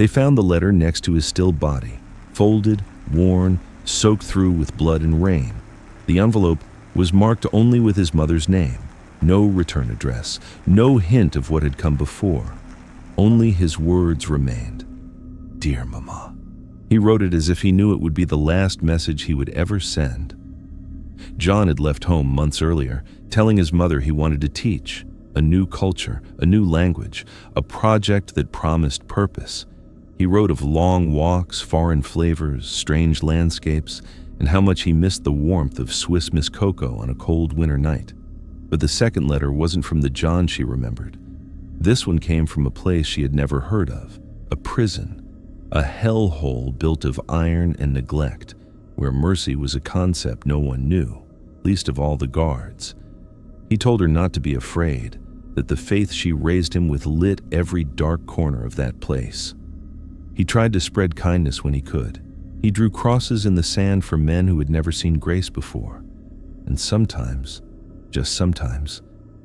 They found the letter next to his still body, folded, worn, soaked through with blood and rain. The envelope was marked only with his mother's name. No return address, no hint of what had come before. Only his words remained. "Dear Mama." He wrote it as if he knew it would be the last message he would ever send. John had left home months earlier, telling his mother he wanted to teach. A new culture, a new language, a project that promised purpose. He wrote of long walks, foreign flavors, strange landscapes, and how much he missed the warmth of Swiss Miss Cocoa on a cold winter night. But the second letter wasn't from the John she remembered. This one came from a place she had never heard of, a prison, a hellhole built of iron and neglect, where mercy was a concept no one knew, least of all the guards. He told her not to be afraid, that the faith she raised him with lit every dark corner of that place. He tried to spread kindness when he could. He drew crosses in the sand for men who had never seen grace before. And sometimes, just sometimes,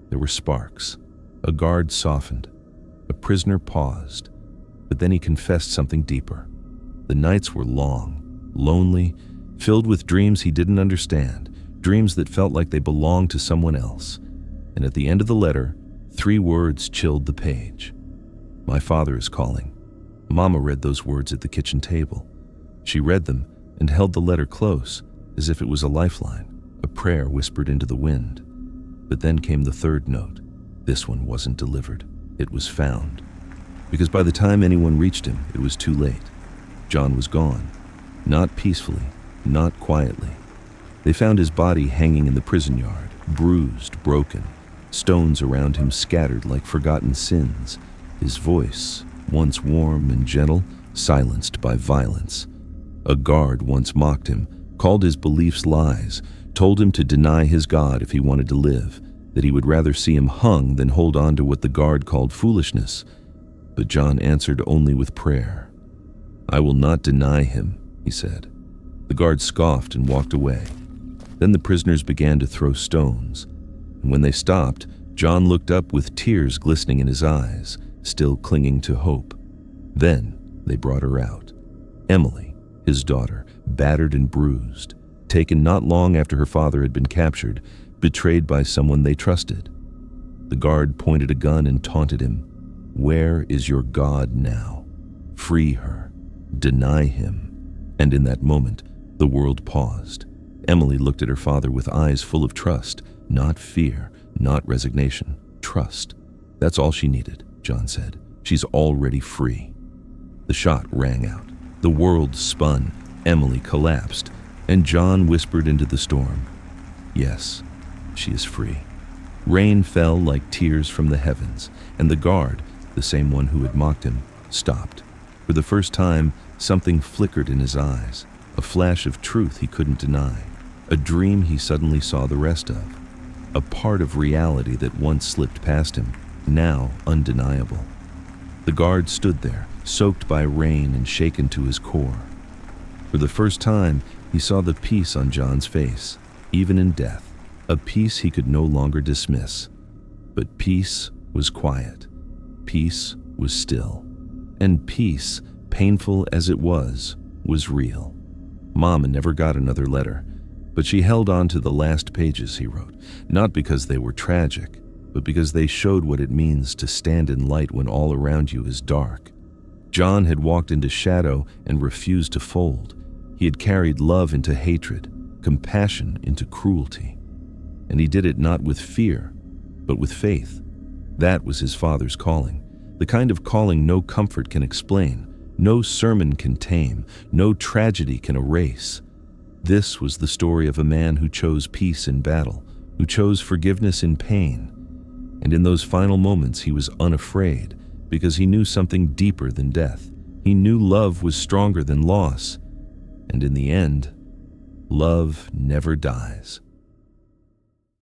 there were sparks. A guard softened. A prisoner paused. But then he confessed something deeper. The nights were long, lonely, filled with dreams he didn't understand, dreams that felt like they belonged to someone else. And at the end of the letter, 3 words chilled the page. "My father is calling." Mama read those words at the kitchen table. She read them and held the letter close, as if it was a lifeline, a prayer whispered into the wind. But then came the third note. This one wasn't delivered. It was found. Because by the time anyone reached him, it was too late. John was gone. Not peacefully, not quietly. They found his body hanging in the prison yard, bruised, broken, stones around him scattered like forgotten sins. His voice, once warm and gentle, silenced by violence. A guard once mocked him, called his beliefs lies, told him to deny his God if he wanted to live, that he would rather see him hung than hold on to what the guard called foolishness. But John answered only with prayer. "I will not deny him," he said. The guard scoffed and walked away. Then the prisoners began to throw stones. And when they stopped, John looked up with tears glistening in his eyes, still clinging to hope. Then they brought her out. Emily, his daughter, battered and bruised, taken not long after her father had been captured, betrayed by someone they trusted. The guard pointed a gun and taunted him. "Where is your God now? Free her. Deny him." And in that moment, the world paused. Emily looked at her father with eyes full of trust, not fear, not resignation, trust. "That's all she needed," John said. "She's already free." The shot rang out. The world spun. Emily collapsed, and John whispered into the storm, "Yes, she is free." Rain fell like tears from the heavens, and the guard, the same one who had mocked him, stopped. For the first time, something flickered in his eyes, a flash of truth he couldn't deny, a dream he suddenly saw the rest of, a part of reality that once slipped past him, now undeniable. The guard stood there, soaked by rain and shaken to his core. For the first time, he saw the peace on John's face, even in death, a peace he could no longer dismiss. But peace was quiet. Peace was still. And peace, painful as it was real. Mama never got another letter, but she held on to the last pages he wrote, not because they were tragic, but because they showed what it means to stand in light when all around you is dark. John had walked into shadow and refused to fold. He had carried love into hatred, compassion into cruelty. And he did it not with fear, but with faith. That was his father's calling, the kind of calling no comfort can explain, no sermon can tame, no tragedy can erase. This was the story of a man who chose peace in battle, who chose forgiveness in pain. And in those final moments he was unafraid, because he knew something deeper than death. He knew love was stronger than loss. And in the end, love never dies.